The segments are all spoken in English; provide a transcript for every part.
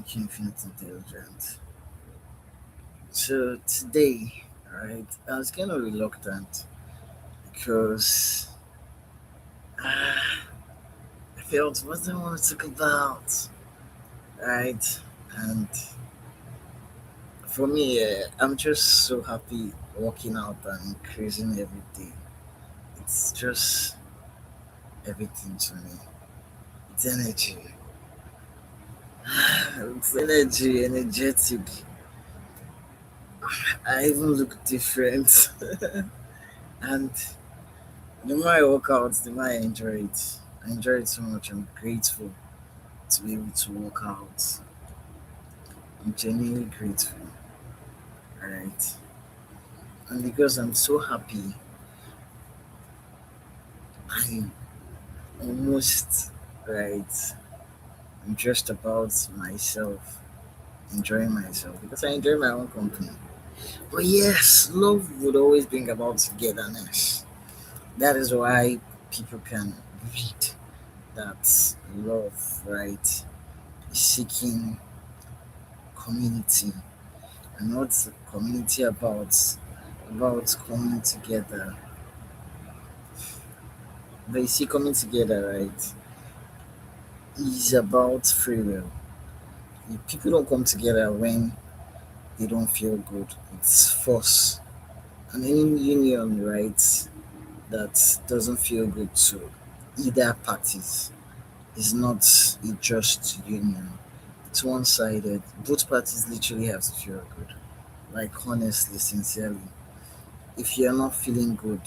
Thank you, Infinite Intelligent. So today, right, I was kind of reluctant because I felt what I want to talk about, right? And for me, I'm just so happy working out and increasing every day. It's just everything to me. It's energy. It's energy, energetic. I even look different. And the more I work out, the more I enjoy it. I enjoy it so much. I'm grateful to be able to work out. I'm genuinely grateful, right? And because I'm so happy, I'm almost right. I'm just about myself, enjoying myself because I enjoy my own company. But yes, love would always bring about togetherness. That is why people can read that love, right, is seeking community. And what's community about? About coming together. But you see, coming together, right, is about free will. If people don't come together when they don't feel good. It's force. And any union, right, that doesn't feel good to either parties is not a just union. It's one sided. Both parties literally have to feel good. Like, honestly, sincerely. If you're not feeling good,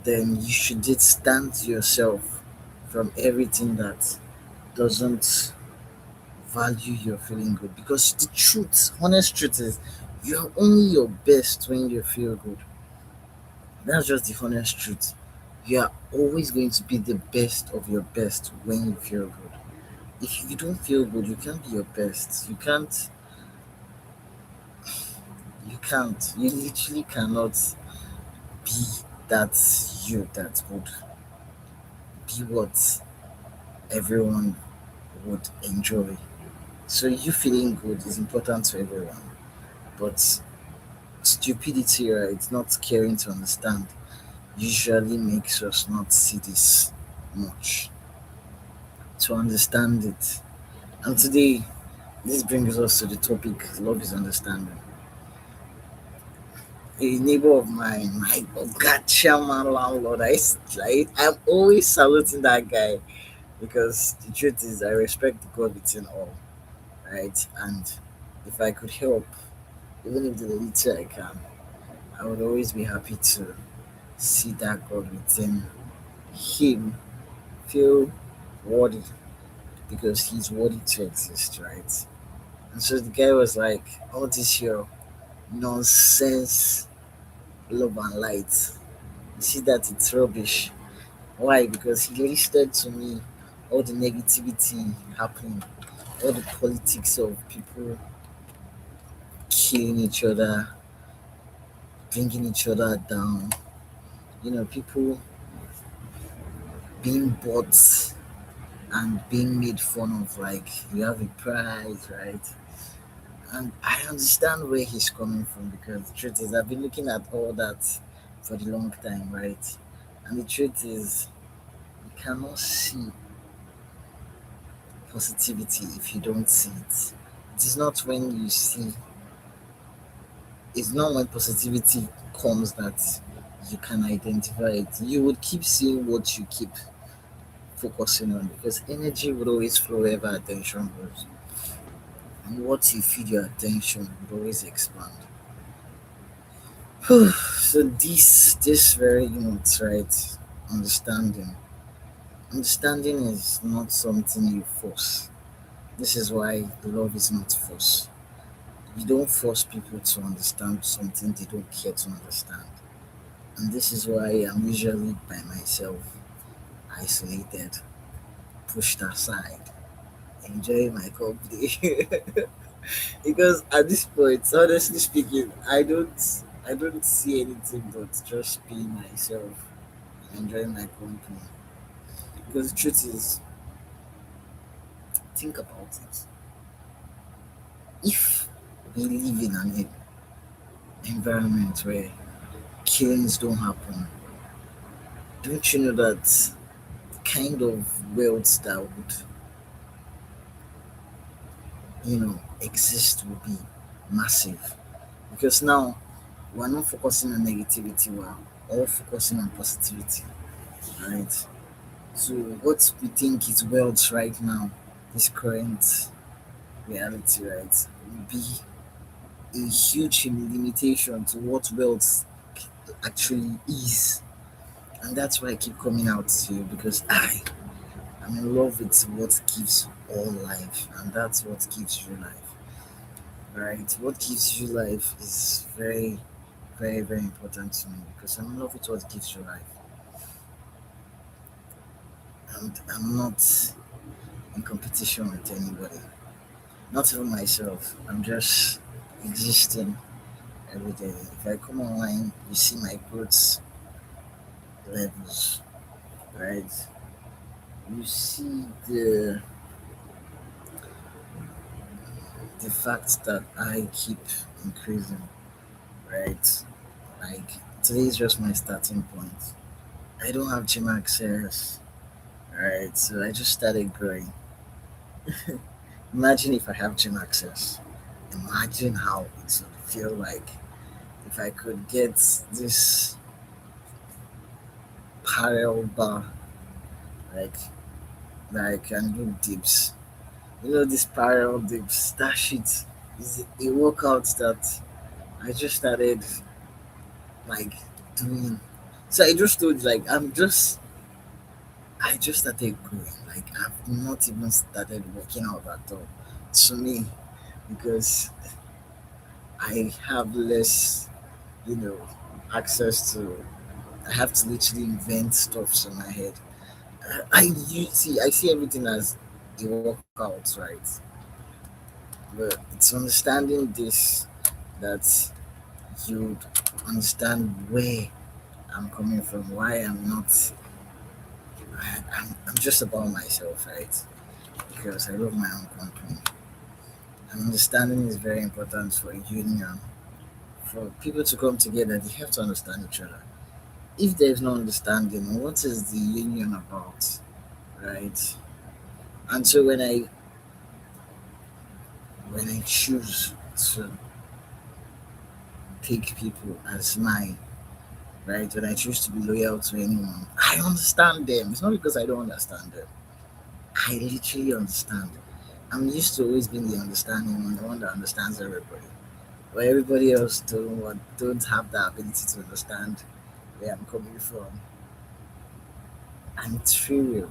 then you should distance yourself from everything that doesn't value your feeling good. Because the truth, honest truth is, you're only your best when you feel good. That's just the honest truth. You are always going to be the best of your best when you feel good. If you don't feel good, you can't be your best. You literally cannot be that you that would be what everyone would enjoy. So you feeling good is important to everyone. But stupidity, right, not caring to understand, usually makes us not see this much. To understand it. And today, this brings us to the topic love is understanding. A neighbor of mine, my God, chairman landlord, I'm always saluting that guy because the truth is, I respect the God within all, right? And if I could help, even if the little I can, I would always be happy to see that God within him feel worthy because he's worthy to exist, right? And so the guy was like, all this your nonsense, love and light. You see that it's rubbish. Why? Because he listed to me all the negativity happening, all the politics of people killing each other, bringing each other down, people being bought and being made fun of like you have a prize, right? And I understand where he's coming from because the truth is I've been looking at all that for the long time, right? And the truth is you cannot see positivity if you don't see it. It is not when you see, it's not when positivity comes that you can identify it. You would keep seeing what you keep focusing on because energy would always flow wherever attention goes. And what you feed your attention would always expand. So this very unit, right? Understanding. Understanding is not something you force. This is why love is not force. You don't force people to understand something they don't care to understand. And this is why I'm usually by myself, isolated, pushed aside, enjoying my company. Because at this point, honestly speaking, I don't see anything but just being myself, enjoying my company. Because the truth is, think about it. If we live in an environment where killings don't happen, don't you know that the kind of wealth that would, exist will be massive? Because now we're not focusing on negativity, we're all focusing on positivity, right? So what we think is wealth right now, this current reality, right, will be a huge limitation to what wealth actually is. And that's why I keep coming out to you, because I'm in love with what gives all life, and that's what gives you life, right? What gives you life is very, very, very important to me, because I'm in love with what gives you life, and I'm not in competition with anybody, not even myself. I'm just existing every day. If I come online, you see my growth levels, right? You see the fact that I keep increasing, right? Like today is just my starting point. I don't have gym access, right? So I just started growing. Imagine if I have gym access. Imagine how it would feel like if I could get this parallel bar, like that I can do dips. This parallel dips. That shit is a workout that I just started like doing. So I just told you, like I just started growing. Like I've not even started working out at all. To me, because I have less, you know, access to. I have to literally invent stuff in my head. I see everything as a workout, right? But it's understanding this that you understand where I'm coming from, why I'm not. I'm just about myself, right? Because I love my own company. And understanding is very important for a union. For people to come together, they have to understand each other. If there's no understanding, what is the union about, right? And so when I choose to take people as mine, right? When I choose to be loyal to anyone, I understand them. It's not because I don't understand them. I literally understand. I'm used to always being the understanding one, the one that understands everybody. But everybody else don't have the ability to understand where I'm coming from. And it's free will,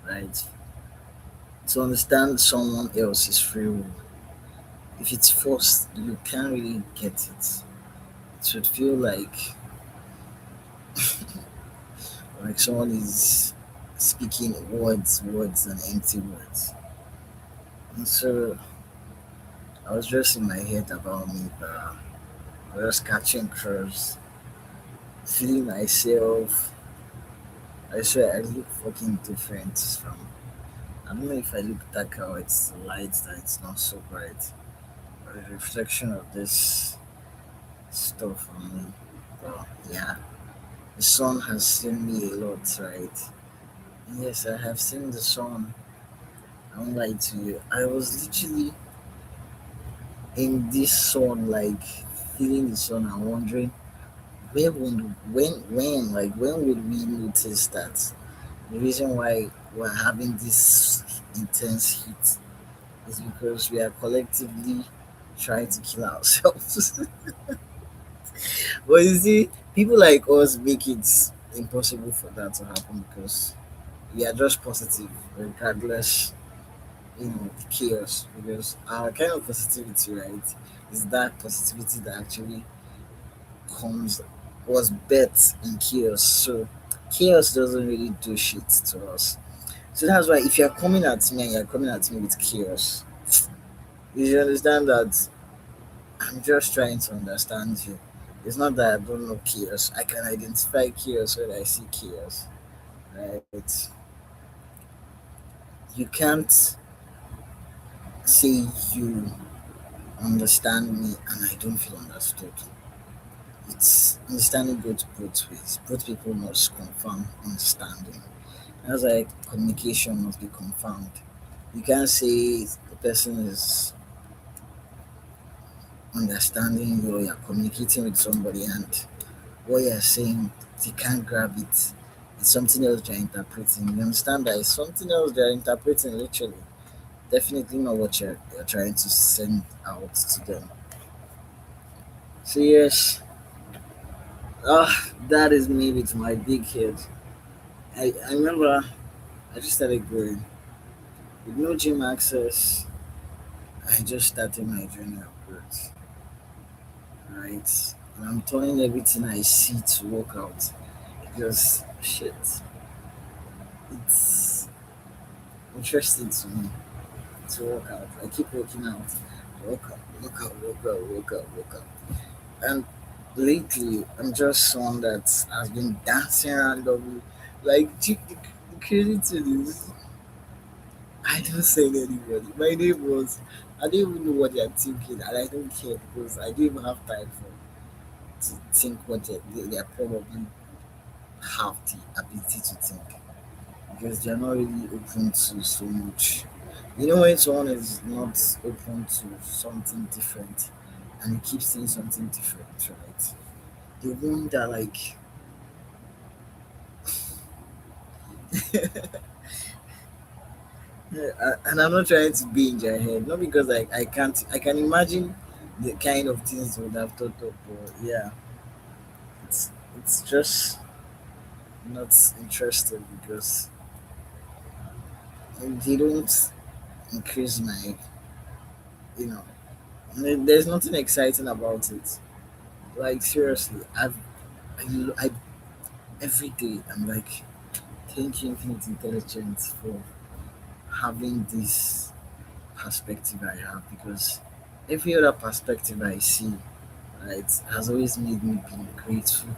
right? To understand someone else is free will. If it's forced, you can't really get it. It should feel like someone is speaking words, and empty words. And so I was just in my head about me, but I was catching curves, feeling myself. I swear I look fucking different from. I don't know if I look darker or it's the light that it's not so bright, or a reflection of this stuff on me. But yeah, the sun has seen me a lot, right? Yes, I have seen the sun. I won't lie to you. I was literally in this sun, like feeling the sun and wondering when would we notice that the reason why we're having this intense heat is because we are collectively trying to kill ourselves. But you see, people like us make it impossible for that to happen because we are just positive regardless, the chaos. Because our kind of positivity, right, is that positivity that actually comes was bet in chaos. So chaos doesn't really do shit to us. So that's why if you're coming at me and you're coming at me with chaos, you should understand that I'm just trying to understand you. It's not that I don't know chaos. I can identify chaos when I see chaos. Right? You can't say you. understand me and I don't feel understood. It's understanding goes both ways. Both people must confirm understanding. That's like communication must be confirmed. You can't say the person is understanding you or you're communicating with somebody and what you're saying, they can't grab it. It's something else they're interpreting. You understand that it's something else they're interpreting literally. Definitely not what you're trying to send out to them. So yes, that is me with my big head. I remember I just started growing. With no gym access, I just started my journey of growth. Right? And I'm turning everything I see to work out. Because shit, it's interesting to me to work out. I keep working out. Work out. And lately, I'm just someone that has been dancing randomly. Like, the crazy thing is, I don't send anybody. My neighbors, I don't even know what they're thinking, and I don't care because I don't even have time to think what they probably have the ability to think because they're not really open to so much. You know, when someone is not open to something different and you keep saying something different, right? They wonder, like, yeah, and I'm not trying to be in their head, not because I can't, I can imagine the kind of things they would have thought of, but yeah, it's just not interesting because they don't increase my, you know, there's nothing exciting about it. Like seriously, I every day I'm like, thank you, Infinite Intelligence, for having this perspective I have because every other perspective I see, right, has always made me be grateful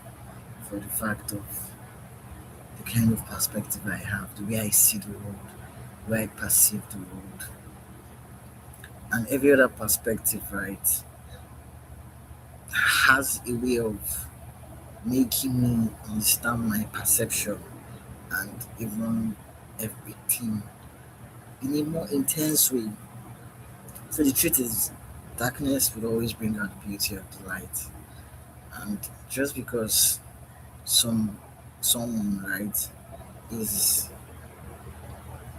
for the fact of the kind of perspective I have, the way I see the world, the way I perceive the world, and every other perspective, right, has a way of making me understand my perception and even everything in a more intense way. So the truth is, darkness will always bring out the beauty of the light, and just because some someone right is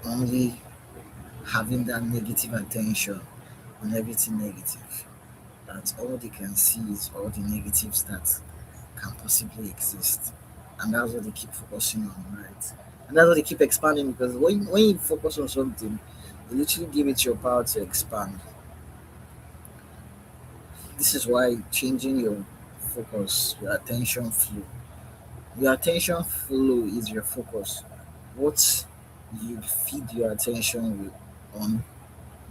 only having that negative attention on everything negative, that all they can see is all the negatives that can possibly exist, and that's what they keep focusing on, right? And that's what they keep expanding because when you focus on something, you literally give it your power to expand. This is why changing your focus, your attention flow. Your attention flow is your focus. What you feed your attention on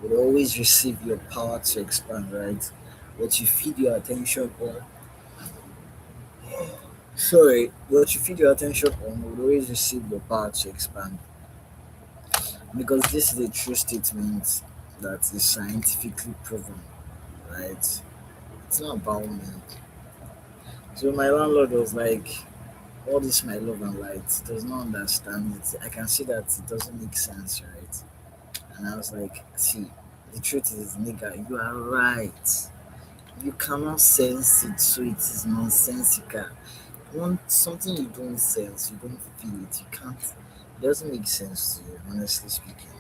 will always receive your power to expand, right? What you feed your attention on, sorry, what you feed your attention on will always receive your power to expand. Because this is a true statement that is scientifically proven, right? It's not about me. So my landlord was like, all this my love and light does not understand it. I can see that it doesn't make sense, right? And I was like, see, the truth is, nigga, you are right. You cannot sense it, so it is nonsensical. Want something you don't sense, you don't feel it, you can't. It doesn't make sense to you, honestly speaking.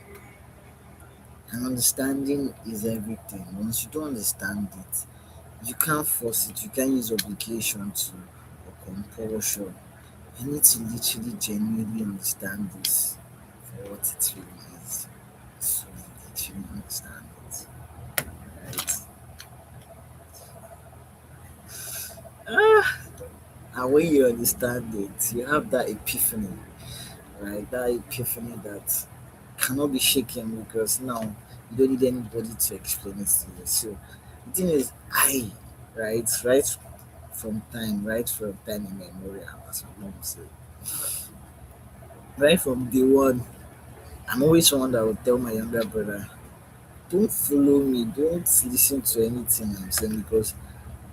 And understanding is everything. Once you don't understand it, you can't force it. You can't use obligation to or compulsion. You need to literally genuinely understand this for what it really is. So you literally understand it, right? Ah, and when you understand it, you have that epiphany, right? That epiphany that cannot be shaken because now you don't need anybody to explain it to you. So the thing is, right right from time immemorial, as my mom say, right from day one, I'm always someone that would tell my younger brother, don't follow me, don't listen to anything I'm saying because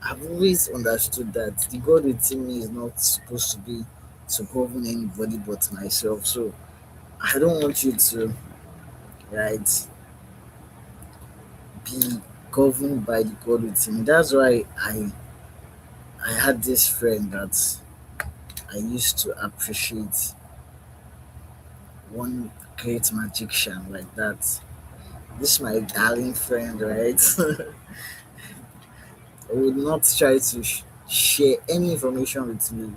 I've always understood that the God within me is not supposed to be to govern anybody but myself. So I don't want you to, right, be governed by the God within me. That's why I had this friend that I used to appreciate, one great magician like that. This my darling friend, right? Would not try to share any information with me.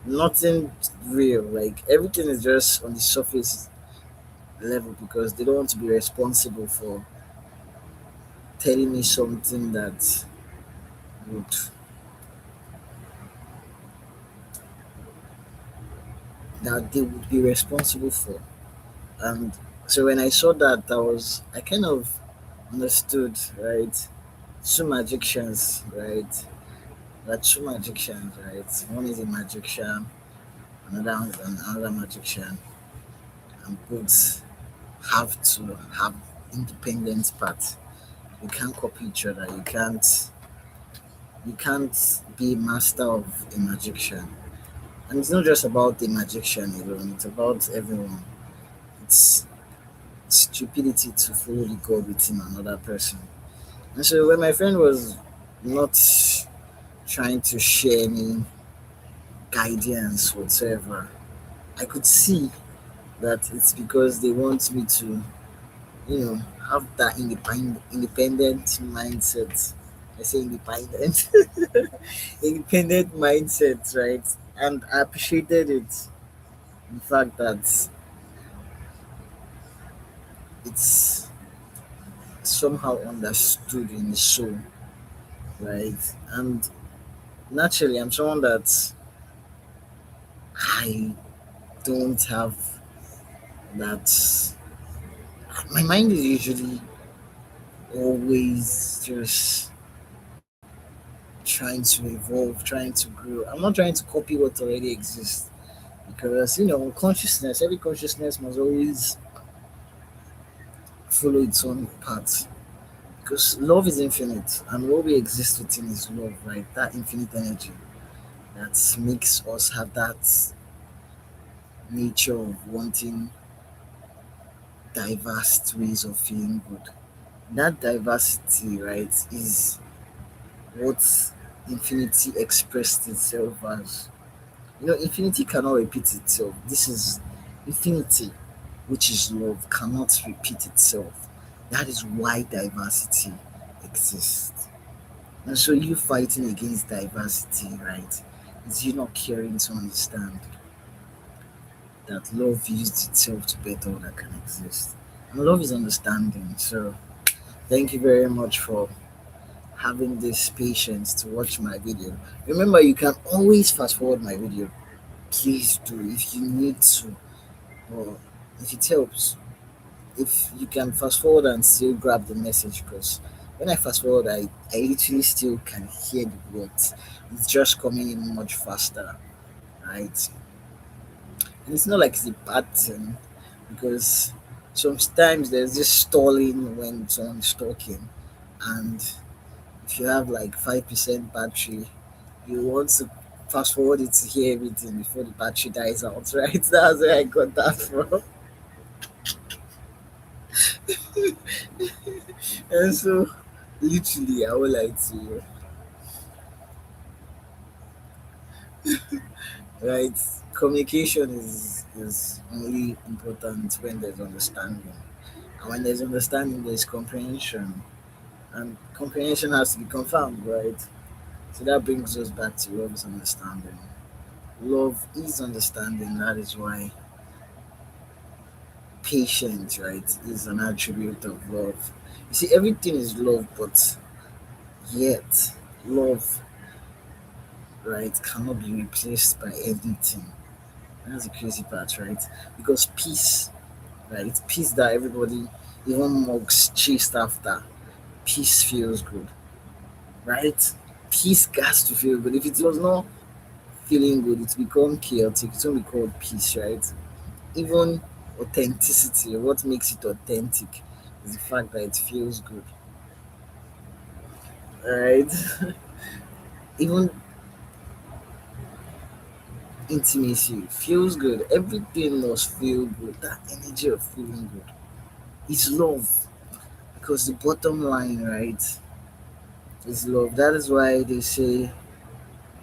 Nothing real. Like everything is just on the surface level because they don't want to be responsible for telling me something would that they would be responsible for. And so when I saw that, I kind of understood, right? Two magicians, right? There are two magicians, right? One is a magician, another one is another magician, and both have to have independent parts. You can't copy each other. You can't be master of a magician. And it's not just about the magician alone, it's about everyone. It's stupidity to follow the God within another person. And so when my friend was not trying to share any guidance whatsoever, I could see that it's because they want me to, you know, have that independent mindset. I say independent, independent mindset, right? And I appreciated it. The fact that it's somehow understood in the soul, right? And naturally, I'm someone that I don't have that. My mind is usually always just trying to evolve, trying to grow. I'm not trying to copy what already exists because consciousness. Every consciousness must always follow its own path because love is infinite, and what we exist within is love, right? That infinite energy that makes us have that nature of wanting diverse ways of feeling good. That diversity, right, is what infinity expressed itself as. Infinity cannot repeat itself. This is infinity, which is love, cannot repeat itself. That is why diversity exists. And so you fighting against diversity, right, is you not caring to understand that love used itself to better all that can exist. And love is understanding. So thank you very much for having this patience to watch my video. Remember, you can always fast forward my video. Please do if you need to, or if it helps. If you can fast forward and still grab the message, because when I fast forward, I literally still can hear the words. It's just coming in much faster, right? And it's not like it's a bad thing because sometimes there's this stalling when someone's talking, and if you have like 5% battery, you want to fast forward it to hear everything before the battery dies out, right? That's where I got that from. And so, literally, I would like to, right? Communication is only important when there's understanding, and when there's understanding, there's comprehension, and comprehension has to be confirmed, right? So that brings us back to love is understanding. Love is understanding. That is why patience, right, is an attribute of love. You see, everything is love, but yet love, right, cannot be replaced by anything. That's the crazy part, right? Because peace, right, peace that everybody, even monks, chased after, peace feels good, right? Peace has to feel good. If it was not feeling good, it's become chaotic. It's only called peace, right? Even authenticity, what makes it authentic is the fact that it feels good, right? Even intimacy feels good. Everything must feel good. That energy of feeling good is love. Because the bottom line, right, is love. That is why they say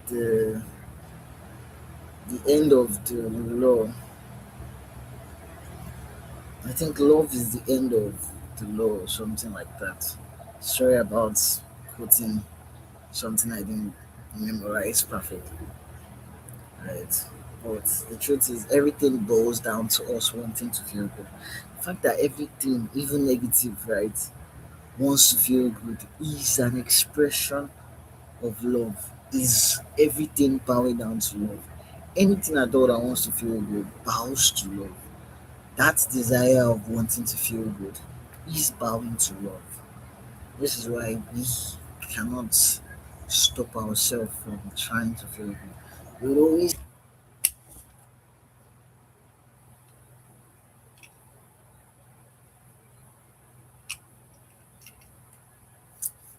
the the end of the law. I think love is the end of the law or something like that. Sorry about quoting something I didn't memorize perfectly, right? But the truth is, everything boils down to us wanting to feel good. The fact that everything, even negative, right, wants to feel good is an expression of love. Is everything bowing down to love? Anything at all that wants to feel good bows to love. That desire of wanting to feel good is bowing to love. This is why we cannot stop ourselves from trying to feel good. We will always.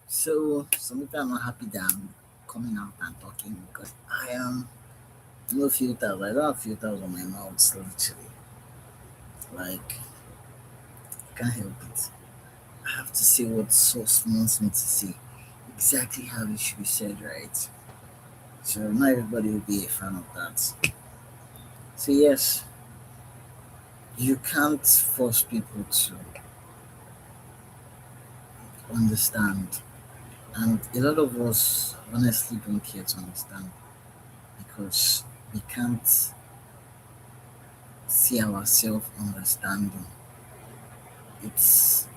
So sometimes I'm not happy that I'm coming out and talking because I am no filters. I don't have filters on my mouth literally. Like I can't help it. I have to say what source wants me to say. Exactly how it should be said, right? So not everybody will be a fan of that. So yes, you can't force people to understand. And a lot of us honestly don't care to understand because we can't see ourselves understanding. It's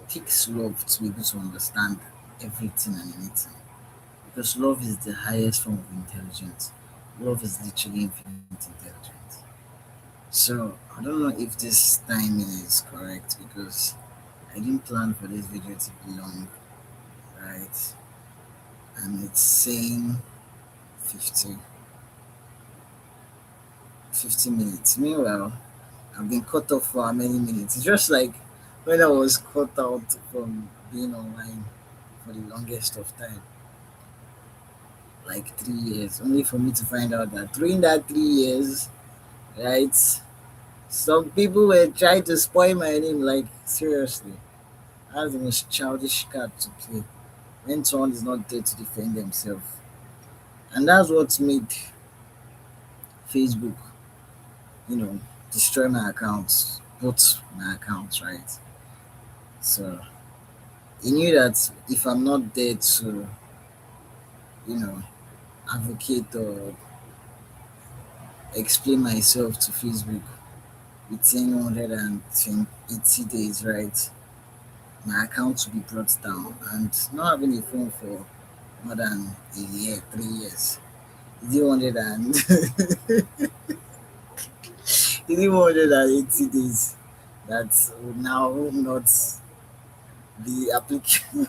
takes love to be able to understand everything and anything. Because love is the highest form of intelligence. Love is literally infinite intelligence. So I don't know if this timing is correct because I didn't plan for this video to be long, right? And it's saying 50, 50 minutes. Meanwhile, I've been cut off for how many minutes? It's just like when I was cut out from being online for the longest of time, like 3 years, only for me to find out that during that 3 years, right, some people were trying to spoil my name. Like, seriously, that's the most childish card to play when someone is not there to defend themselves. And that's what made Facebook, you know, destroy my accounts, both my accounts, right? So he knew that if I'm not there to, you know, advocate or explain myself to Facebook within 180 days, right, my account will be brought down. And not having a phone for more than a year, 3 years, he didn't 180 days that would now not be applicable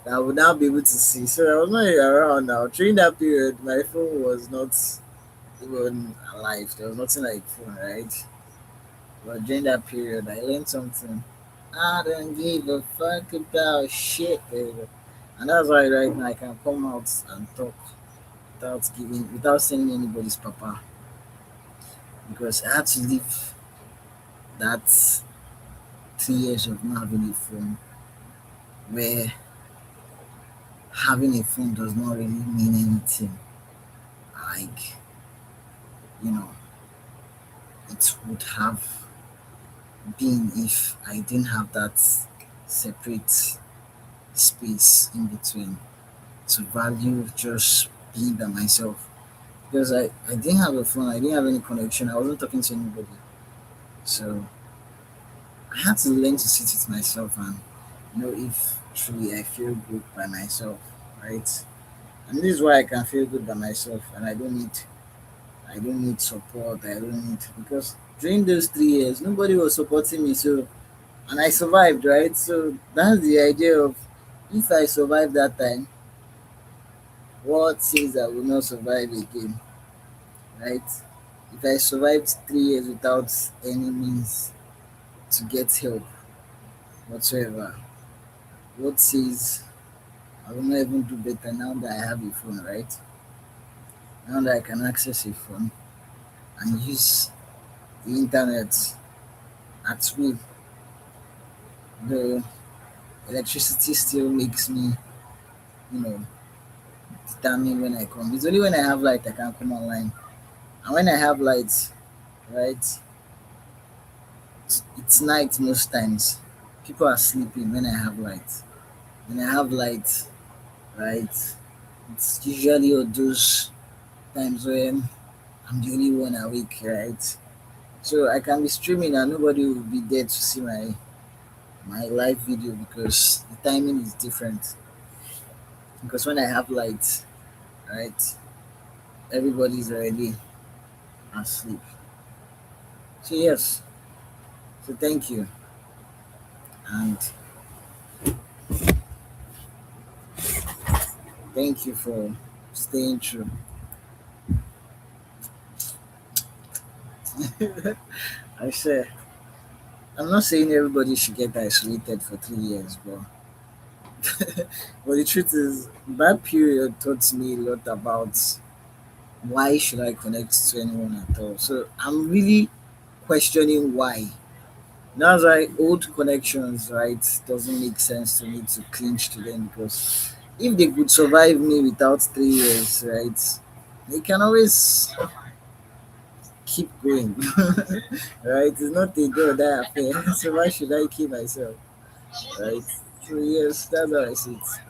that I would now be able to see. So I was not around now. During that period, my phone was not even alive. There was nothing like phone, right? But during that period, I learned something. I don't give a fuck about shit, baby. And that's why right now I can come out and talk without saying anybody's papa. Because I had to live that 3 years of not having a phone where having a phone does not really mean anything. Like, you know, it would have been if I didn't have that separate space in between to value just being by myself. Because I didn't have a phone, I didn't have any connection, I wasn't talking to anybody. So I had to learn to sit with myself and know if truly I feel good by myself, right? And this is why I can feel good by myself and I don't need support, I don't need because during those 3 years nobody was supporting me, so and I survived, right? So that's the idea of if I survive that time, what says I will not survive again, right? If I survived 3 years without any means, to get help whatsoever. What says I will not even do better now that I have a phone, right? Now that I can access a phone and use the internet at will, the electricity still makes me, you know, determine when I come. It's only when I have light I can come online. And when I have light, right, it's night most times. People are sleeping when I have light. When I have light, right, it's usually all those times when I'm the only one awake, right? So I can be streaming and nobody will be there to see my live video because the timing is different. Because when I have light, right, everybody's already asleep. So yes, so thank you and thank you for staying true. I say I'm not saying everybody should get isolated for 3 years, but the truth is that period taught me a lot about why should I connect to anyone at all. So I'm really questioning why. That's why old connections, right, doesn't make sense to me to clinch to them because if they could survive me without 3 years, right, they can always keep going. Right? It's not a do or die affair. So why should I kill myself? Right? So yes, that's how I see it.